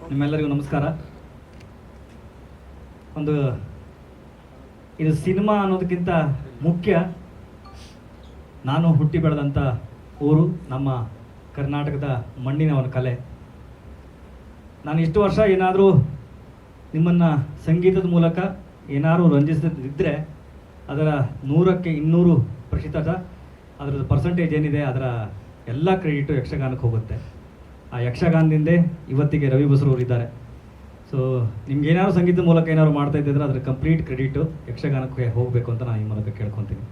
ನಿಮ್ಮೆಲ್ಲರಿಗೂ ನಮಸ್ಕಾರ. ಇದು ಸಿನಿಮಾ ಅನ್ನೋದಕ್ಕಿಂತ ಮುಖ್ಯ ನಾನು ಹುಟ್ಟಿ ಬೆಳೆದಂಥ ಊರು, ನಮ್ಮ ಕರ್ನಾಟಕದ ಮಣ್ಣಿನ ಒಂದು ಕಲೆ. ನಾನು ಇಷ್ಟು ವರ್ಷ ಏನಾದರೂ ನಿಮ್ಮನ್ನು ಸಂಗೀತದ ಮೂಲಕ ಏನಾದರೂ ರಂಜಿಸದಿದ್ದರೆ ಅದರ 100ಕ್ಕೆ 200% ಅದರ ಪರ್ಸೆಂಟೇಜ್ ಏನಿದೆ ಅದರ ಎಲ್ಲ ಕ್ರೆಡಿಟು ಯಕ್ಷಗಾನಕ್ಕೆ ಹೋಗುತ್ತೆ. ಆ ಯಕ್ಷಗಾನದಿಂದೇ ಇವತ್ತಿಗೆ ರವಿ ಬಸರೂರು ಇದ್ದಾರೆ. ಸೊ ನಿಮ್ಗೆ ಏನಾದ್ರು ಸಂಗೀತದ ಮೂಲಕ ಏನಾದ್ರು ಮಾಡ್ತಾ ಇದ್ದಿದ್ರೆ ಅದರ ಕಂಪ್ಲೀಟ್ ಕ್ರೆಡಿಟು ಯಕ್ಷಗಾನಕ್ಕೆ ಹೋಗಬೇಕು ಅಂತ ನಾನು ಈ ಮೂಲಕ ಕೇಳ್ಕೊತೀನಿ.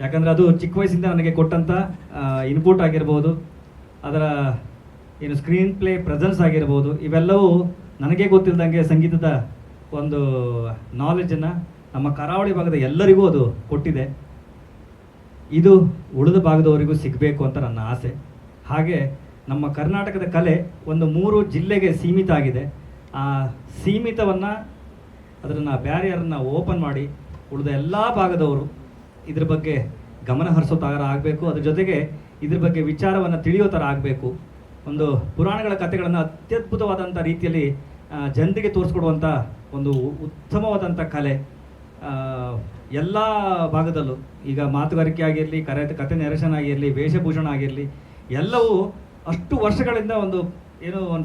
ಯಾಕಂದರೆ ಅದು ಚಿಕ್ಕ ವಯಸ್ಸಿಂದ ನನಗೆ ಕೊಟ್ಟಂಥ ಇನ್ಪುಟ್ ಆಗಿರ್ಬೋದು, ಅದರ ಏನು ಸ್ಕ್ರೀನ್ ಪ್ಲೇ ಪ್ರೆಸೆನ್ಸ್ ಆಗಿರ್ಬೋದು, ಇವೆಲ್ಲವೂ ನನಗೆ ಗೊತ್ತಿಲ್ಲದಂಗೆ ಸಂಗೀತದ ಒಂದು ನಾಲೆಜನ್ನು ನಮ್ಮ ಕರಾವಳಿ ಭಾಗದ ಎಲ್ಲರಿಗೂ ಅದು ಕೊಟ್ಟಿದೆ. ಇದು ಉಳಿದ ಭಾಗದವರಿಗೂ ಸಿಗಬೇಕು ಅಂತ ನನ್ನ ಆಸೆ. ಹಾಗೆ ನಮ್ಮ ಕರ್ನಾಟಕದ ಕಲೆ ಒಂದು 3 ಜಿಲ್ಲೆಗೆ ಸೀಮಿತ ಆಗಿದೆ. ಆ ಸೀಮಿತವನ್ನು ಅದನ್ನು ಬ್ಯಾರಿಯರನ್ನು ಓಪನ್ ಮಾಡಿ ಉಳಿದ ಎಲ್ಲ ಭಾಗದವರು ಇದ್ರ ಬಗ್ಗೆ ಗಮನ ಹರಿಸೋ ಥರ ಆಗಬೇಕು. ಅದ್ರ ಜೊತೆಗೆ ಇದ್ರ ಬಗ್ಗೆ ವಿಚಾರವನ್ನು ತಿಳಿಯೋ ಥರ ಆಗಬೇಕು. ಒಂದು ಪುರಾಣಗಳ ಕಥೆಗಳನ್ನು ಅತ್ಯದ್ಭುತವಾದಂಥ ರೀತಿಯಲ್ಲಿ ಜನರಿಗೆ ತೋರಿಸ್ಕೊಡುವಂಥ ಒಂದು ಉತ್ತಮವಾದಂಥ ಕಲೆ ಎಲ್ಲ ಭಾಗದಲ್ಲೂ. ಈಗ ಮಾತುಗಾರಿಕೆ ಆಗಿರಲಿ, ಕತೆ ನೆರೆಷನ್ ಆಗಿರಲಿ, ವೇಷಭೂಷಣ ಆಗಿರಲಿ, ಎಲ್ಲವೂ ಅಷ್ಟು ವರ್ಷಗಳಿಂದ ಒಂದು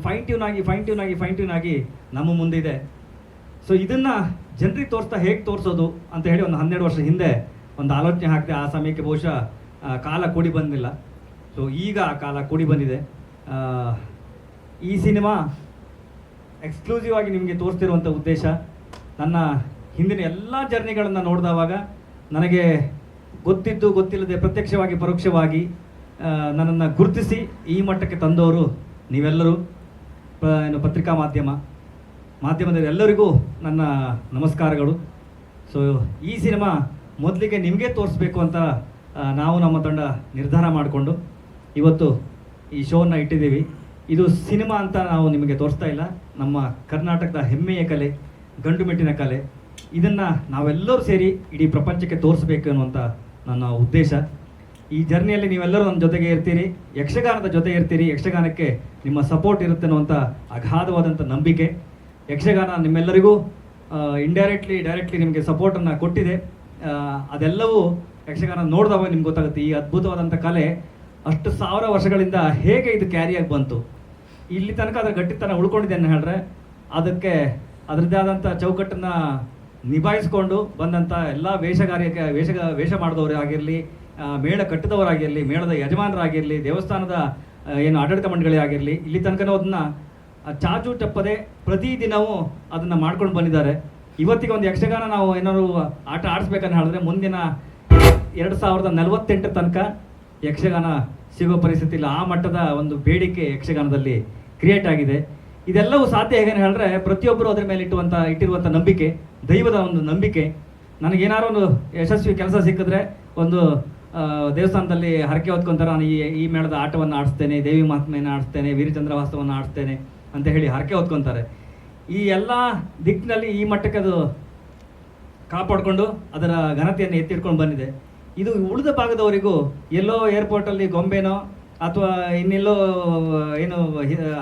ಫೈನ್ ಟ್ಯೂನ್ ಆಗಿ ನಮ್ಮ ಮುಂದಿದೆ. ಸೊ ಇದನ್ನು ಜನರಿಗೆ ಹೇಗೆ ತೋರಿಸೋದು ಅಂತ ಹೇಳಿ ಒಂದು 12 ವರ್ಷ ಹಿಂದೆ ಒಂದು ಆಲೋಚನೆ ಹಾಕಿದೆ. ಆ ಸಮಯಕ್ಕೆ ಬಹುಶಃ ಕಾಲ ಕೂಡಿ ಬಂದಿಲ್ಲ. ಸೊ ಈಗ ಆ ಕಾಲ ಕೂಡಿ ಬಂದಿದೆ. ಈ ಸಿನಿಮಾ ಎಕ್ಸ್ಕ್ಲೂಸಿವ್ ಆಗಿ ನಿಮಗೆ ತೋರಿಸ್ತಿರುವಂಥ ಉದ್ದೇಶ, ನನ್ನ ಹಿಂದಿನ ಎಲ್ಲ ಜರ್ನಿಗಳನ್ನು ನೋಡಿದವಾಗ ನನಗೆ ಗೊತ್ತಿಲ್ಲದೆ ಪ್ರತ್ಯಕ್ಷವಾಗಿ ಪರೋಕ್ಷವಾಗಿ ನನ್ನನ್ನು ಗುರುತಿಸಿ ಈ ಮಟ್ಟಕ್ಕೆ ತಂದವರು ನೀವೆಲ್ಲರೂ. ಪತ್ರಿಕಾ ಮಾಧ್ಯಮದ ಎಲ್ಲರಿಗೂ ನನ್ನ ನಮಸ್ಕಾರಗಳು. ಸೊ ಈ ಸಿನಿಮಾ ಮೊದಲಿಗೆ ನಿಮಗೆ ತೋರಿಸ್ಬೇಕು ಅಂತ ನಾವು ನಮ್ಮ ತಂಡ ನಿರ್ಧಾರ ಮಾಡಿಕೊಂಡು ಇವತ್ತು ಈ ಶೋನ ಇಟ್ಟಿದ್ದೀವಿ. ಇದು ಸಿನಿಮಾ ಅಂತ ನಾವು ನಿಮಗೆ ತೋರಿಸ್ತಾ ಇಲ್ಲ, ನಮ್ಮ ಕರ್ನಾಟಕದ ಹೆಮ್ಮೆಯ ಕಲೆ, ಗಂಡುಮೆಟ್ಟಿನ ಕಲೆ. ಇದನ್ನು ನಾವೆಲ್ಲರೂ ಸೇರಿ ಇಡೀ ಪ್ರಪಂಚಕ್ಕೆ ತೋರಿಸ್ಬೇಕು ಅನ್ನುವಂಥ ನನ್ನ ಉದ್ದೇಶ. ಈ ಜರ್ನಿಯಲ್ಲಿ ನೀವೆಲ್ಲರೂ ನನ್ನ ಜೊತೆಗೆ ಇರ್ತೀರಿ, ಯಕ್ಷಗಾನದ ಜೊತೆ ಇರ್ತೀರಿ, ಯಕ್ಷಗಾನಕ್ಕೆ ನಿಮ್ಮ ಸಪೋರ್ಟ್ ಇರುತ್ತೆ ಅನ್ನುವಂಥ ಅಗಾಧವಾದಂಥ ನಂಬಿಕೆ. ಯಕ್ಷಗಾನ ನಿಮ್ಮೆಲ್ಲರಿಗೂ ಡೈರೆಕ್ಟ್ಲಿ ನಿಮಗೆ ಸಪೋರ್ಟನ್ನು ಕೊಟ್ಟಿದೆ. ಅದೆಲ್ಲವೂ ಯಕ್ಷಗಾನ ನೋಡಿದವಾಗ ನಿಮ್ಗೆ ಗೊತ್ತಾಗುತ್ತೆ ಈ ಅದ್ಭುತವಾದಂಥ ಕಲೆ ಅಷ್ಟು 1000 ವರ್ಷಗಳಿಂದ ಹೇಗೆ ಇದು ಕ್ಯಾರಿಯಾಗಿ ಬಂತು, ಇಲ್ಲಿ ತನಕ ಅದರ ಗಟ್ಟಿತನ ಉಳ್ಕೊಂಡಿದೆ ಅಂತ ಹೇಳಿದ್ರೆ ಅದಕ್ಕೆ ಅದರದ್ದೇ ಆದಂಥ ಚೌಕಟ್ಟನ್ನು ನಿಭಾಯಿಸ್ಕೊಂಡು ಬಂದಂಥ ಎಲ್ಲ ವೇಷ ಮಾಡಿದವರು ಆಗಿರಲಿ, ಮೇಳ ಕಟ್ಟಿದವರಾಗಿರಲಿ, ಮೇಳದ ಯಜಮಾನರಾಗಿರಲಿ, ದೇವಸ್ಥಾನದ ಏನು ಆಡಳಿತ ಮಂಡಳಿ ಆಗಿರಲಿ, ಇಲ್ಲಿ ತನಕ ಅದನ್ನು ಚಾಚು ತಪ್ಪದೆ ಪ್ರತಿದಿನವೂ ಅದನ್ನು ಮಾಡ್ಕೊಂಡು ಬಂದಿದ್ದಾರೆ. ಇವತ್ತಿಗೆ ಒಂದು ಯಕ್ಷಗಾನ ನಾವು ಏನಾದ್ರು ಆಟ ಆಡಿಸ್ಬೇಕಂತ ಹೇಳಿದ್ರೆ ಮುಂದಿನ 2048 ತನಕ ಯಕ್ಷಗಾನ ಸಿಗೋ ಪರಿಸ್ಥಿತಿ ಇಲ್ಲ. ಆ ಮಟ್ಟದ ಒಂದು ಬೇಡಿಕೆ ಯಕ್ಷಗಾನದಲ್ಲಿ ಕ್ರಿಯೇಟ್ ಆಗಿದೆ. ಇದೆಲ್ಲವೂ ಸಾಧ್ಯ ಹೇಗೆ ಹೇಳಿದ್ರೆ ಪ್ರತಿಯೊಬ್ಬರು ಅದರ ಮೇಲೆ ಇಟ್ಟಿರುವಂಥ ನಂಬಿಕೆ, ದೈವದ ಒಂದು ನಂಬಿಕೆ. ನನಗೇನಾದ್ರು ಒಂದು ಯಶಸ್ವಿ ಕೆಲಸ ಸಿಕ್ಕಿದ್ರೆ ಒಂದು ದೇವಸ್ಥಾನದಲ್ಲಿ ಹರಕೆ ಹೊತ್ಕೊಂತಾರೆ, ನಾನು ಈ ಮೇಳದ ಆಟವನ್ನು ಆಡಿಸ್ತೇನೆ, ದೇವಿ ಮಹಾತ್ಮೆಯನ್ನು ಆಡಿಸ್ತೇನೆ, ವೀರಚಂದ್ರವಾಸ್ತವನ್ನು ಆಡಿಸ್ತೇನೆ ಅಂತ ಹೇಳಿ ಹರಕೆ ಹೊತ್ಕೊತಾರೆ. ಈ ಎಲ್ಲ ದಿಕ್ಕಿನಲ್ಲಿ ಈ ಮಟ್ಟಕ್ಕೆ ಅದು ಕಾಪಾಡಿಕೊಂಡು ಅದರ ಘನತೆಯನ್ನು ಎತ್ತಿಡ್ಕೊಂಡು ಬಂದಿದೆ. ಇದು ಉಳಿದ ಭಾಗದವರಿಗೂ ಎಲ್ಲೋ ಏರ್ಪೋರ್ಟಲ್ಲಿ ಗೊಂಬೆನೋ ಅಥವಾ ಇನ್ನೆಲ್ಲೋ ಏನು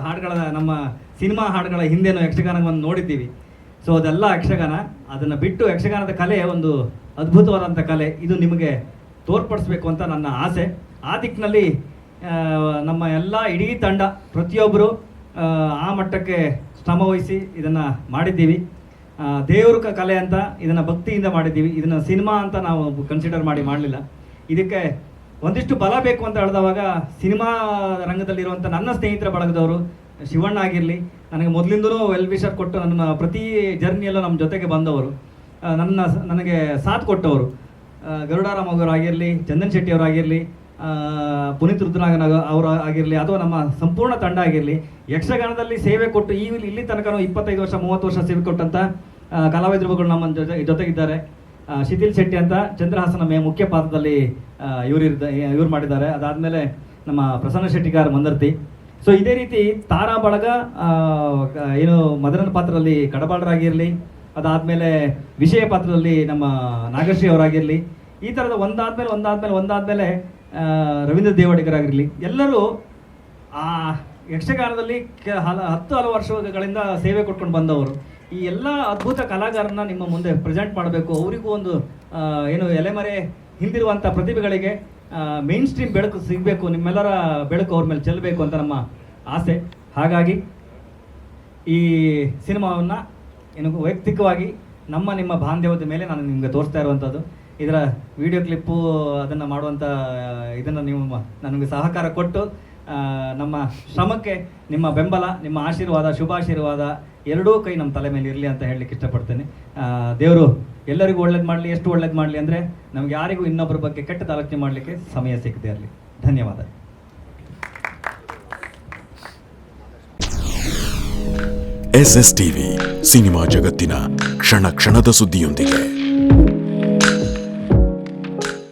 ಹಾಡುಗಳ ನಮ್ಮ ಸಿನಿಮಾ ಹಾಡುಗಳ ಹಿಂದೆನೋ ಯಕ್ಷಗಾನವನ್ನು ನೋಡಿದ್ದೀವಿ. ಸೊ ಅದೆಲ್ಲ ಯಕ್ಷಗಾನ. ಅದನ್ನು ಬಿಟ್ಟು ಯಕ್ಷಗಾನದ ಕಲೆ ಒಂದು ಅದ್ಭುತವಾದಂಥ ಕಲೆ. ಇದು ನಿಮಗೆ ತೋರ್ಪಡಿಸ್ಬೇಕು ಅಂತ ನನ್ನ ಆಸೆ. ಆ ದಿಕ್ಕಿನಲ್ಲಿ ನಮ್ಮ ಎಲ್ಲ ಇಡೀ ತಂಡ ಪ್ರತಿಯೊಬ್ಬರು ಆ ಮಟ್ಟಕ್ಕೆ ಶ್ರಮವಹಿಸಿ ಇದನ್ನು ಮಾಡಿದ್ದೀವಿ. ದೇವ್ರ ಕಲೆ ಅಂತ ಇದನ್ನು ಭಕ್ತಿಯಿಂದ ಮಾಡಿದ್ದೀವಿ. ಇದನ್ನು ಸಿನಿಮಾ ಅಂತ ನಾವು ಕನ್ಸಿಡರ್ ಮಾಡಲಿಲ್ಲ. ಇದಕ್ಕೆ ಒಂದಿಷ್ಟು ಬಲ ಬೇಕು ಅಂತ ಹೇಳಿದವಾಗ ಸಿನಿಮಾ ರಂಗದಲ್ಲಿರುವಂಥ ನನ್ನ ಸ್ನೇಹಿತರ ಬಳಗದವರು, ಶಿವಣ್ಣ ಆಗಿರಲಿ, ನನಗೆ ಮೊದಲಿಂದಲೂ ವೆಲ್ ವಿಶರ್ ಕೊಟ್ಟು ನನ್ನ ಪ್ರತಿ ಜರ್ನಿಯಲ್ಲೂ ನಮ್ಮ ಜೊತೆಗೆ ಬಂದವರು, ನನಗೆ ಸಾಥ್ ಕೊಟ್ಟವರು, ಗರುಡಾರಾಮ್ ಅವರಾಗಿರಲಿ, ಚಂದನ್ ಶೆಟ್ಟಿ ಅವರಾಗಿರಲಿ, ಪುನೀತ್ ರುದ್ರನಾಗನ್ ಅವರು ಆಗಿರಲಿ, ಅಥವಾ ನಮ್ಮ ಸಂಪೂರ್ಣ ತಂಡ ಆಗಿರಲಿ, ಯಕ್ಷಗಾನದಲ್ಲಿ ಸೇವೆ ಕೊಟ್ಟು ಇಲ್ಲಿ ತನಕ 25 ವರ್ಷ 30 ವರ್ಷ ಸೇವೆ ಕೊಟ್ಟಂಥ ಕಲಾವಿದರುಗಳು ನಮ್ಮ ಜೊತೆಗಿದ್ದಾರೆ. ಶಿಥಿಲ್ ಶೆಟ್ಟಿ ಅಂತ ಚಂದ್ರಹಾಸನ ಮುಖ್ಯ ಪಾತ್ರದಲ್ಲಿ ಇವ್ರು ಮಾಡಿದ್ದಾರೆ. ಅದಾದಮೇಲೆ ನಮ್ಮ ಪ್ರಸನ್ನ ಶೆಟ್ಟಿಗಾರ್ ಮಂದರ್ತಿ. ಸೊ ಇದೇ ರೀತಿ ತಾರಾ ಬಳಗ ಏನು ಮದರನ ಪಾತ್ರದಲ್ಲಿ ಕಡಬಾಳರಾಗಿರಲಿ, ಅದಾದಮೇಲೆ ವಿಷಯ ಪಾತ್ರದಲ್ಲಿ ನಮ್ಮ ನಾಗಶ್ರೀ ಅವರಾಗಿರಲಿ, ಈ ಥರದ ಒಂದಾದ್ಮೇಲೆ ರವೀಂದ್ರ ದೇವಡಿಗರಾಗಿರಲಿ, ಎಲ್ಲರೂ ಆ ಯಕ್ಷಗಾನದಲ್ಲಿ ಹಲವು ವರ್ಷಗಳಿಂದ ಸೇವೆ ಕೊಟ್ಕೊಂಡು ಬಂದವರು. ಈ ಎಲ್ಲ ಅದ್ಭುತ ಕಲಾಕಾರನ್ನ ನಿಮ್ಮ ಮುಂದೆ ಪ್ರೆಸೆಂಟ್ ಮಾಡಬೇಕು. ಅವರಿಗೂ ಒಂದು ಏನು ಎಲೆಮರೆ ಹಿಂದಿರುವಂಥ ಪ್ರತಿಭೆಗಳಿಗೆ ಮೇನ್ ಸ್ಟ್ರೀಮ್ ಬೆಳಕು ಸಿಗಬೇಕು, ನಿಮ್ಮೆಲ್ಲರ ಬೆಳಕು ಅವ್ರ ಮೇಲೆ ಚೆಲ್ಲಬೇಕು ಅಂತ ನಮ್ಮ ಆಸೆ. ಹಾಗಾಗಿ ಈ ಸಿನಿಮಾವನ್ನು ಏನು ವೈಯಕ್ತಿಕವಾಗಿ ನಿಮ್ಮ ಬಾಂಧವ್ಯದ ಮೇಲೆ ನಾನು ನಿಮಗೆ ತೋರಿಸ್ತಾ ಇರುವಂಥದ್ದು. ಇದರ ವಿಡಿಯೋ ಕ್ಲಿಪ್ಪು ಅದನ್ನು ಮಾಡುವಂಥ ಇದನ್ನು ನೀವು ನನಗೆ ಸಹಕಾರ ಕೊಟ್ಟು ನಮ್ಮ ಶ್ರಮಕ್ಕೆ ನಿಮ್ಮ ಬೆಂಬಲ, ನಿಮ್ಮ ಆಶೀರ್ವಾದ, ಶುಭಾಶೀರ್ವಾದ ಎರಡೂ ಕೈ ನಮ್ಮ ತಲೆ ಮೇಲೆ ಇರಲಿ ಅಂತ ಹೇಳಲಿಕ್ಕೆ ಇಷ್ಟಪಡ್ತೇನೆ. ದೇವರು ಎಲ್ಲರಿಗೂ ಒಳ್ಳೇದು ಮಾಡಲಿ. ಎಷ್ಟು ಒಳ್ಳೇದು ಮಾಡಲಿ ಅಂದರೆ ನಮ್ಗೆ ಯಾರಿಗೂ ಇನ್ನೊಬ್ಬರ ಬಗ್ಗೆ ಕೆಟ್ಟದ ಆಲೋಚನೆ ಮಾಡಲಿಕ್ಕೆ ಸಮಯ ಸಿಗದೆ ಇರಲಿ. ಧನ್ಯವಾದ. SS TV ಸಿನಿಮಾ ಜಗತ್ತಿನ ಕ್ಷಣ ಕ್ಷಣದ ಸುದ್ದಿಯೊಂದಿಗೆ.